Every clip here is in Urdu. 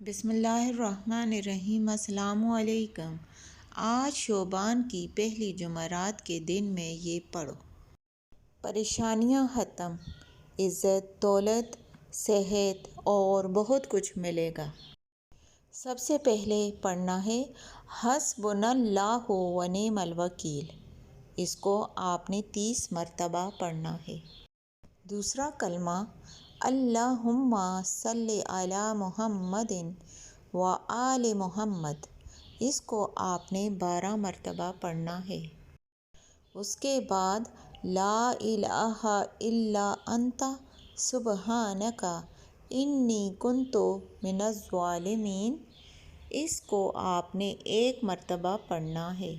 بسم اللہ الرحمن الرحیم۔ السلام علیکم۔ آج شعبان کی پہلی جمعرات کے دن میں یہ پڑھو۔ پریشانیاں ختم، عزت، دولت، صحت اور بہت کچھ ملے گا۔ سب سے پہلے پڑھنا ہے حسبنا اللہ و نعم الوکیل۔ اس کو آپ نے 30 مرتبہ پڑھنا ہے۔ دوسرا کلمہ اللہم صلی علی محمد و آل محمد۔ اس کو آپ نے 12 مرتبہ پڑھنا ہے۔ اس کے بعد لا الہ الا انت سبحانک انی کنت من الظالمین۔ اس کو آپ نے 1 مرتبہ پڑھنا ہے۔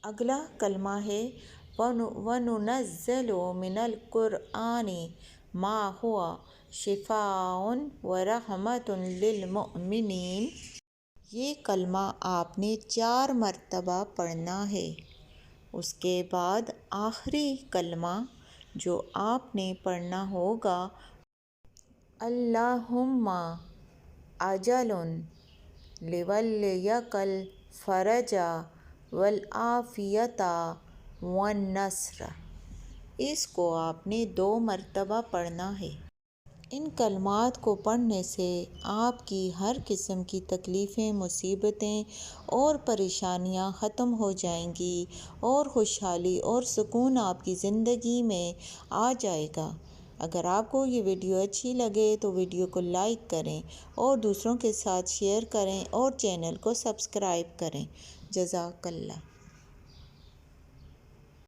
اگلا کلمہ ہے وَنُنَزِّلُ مِنَ الْقُرْآنِ مَا هُوَ شِفَاءٌ وَرَحْمَةٌ لِّلْمُؤْمِنِينَ۔ یہ کلمہ آپ نے 4 مرتبہ پڑھنا ہے۔ اس کے بعد آخری کلمہ جو آپ نے پڑھنا ہوگا اللہم عَجَلٌ لِوَلِيِّكَ الْفَرَجَ وَالْعَافِیَةَ وَالنَّصْرَ۔ اس کو آپ نے 2 مرتبہ پڑھنا ہے۔ ان کلمات کو پڑھنے سے آپ کی ہر قسم کی تکلیفیں، مصیبتیں اور پریشانیاں ختم ہو جائیں گی اور خوشحالی اور سکون آپ کی زندگی میں آ جائے گا۔ اگر آپ کو یہ ویڈیو اچھی لگے تو ویڈیو کو لائک کریں اور دوسروں کے ساتھ شیئر کریں اور چینل کو سبسکرائب کریں۔ جزاک اللہ۔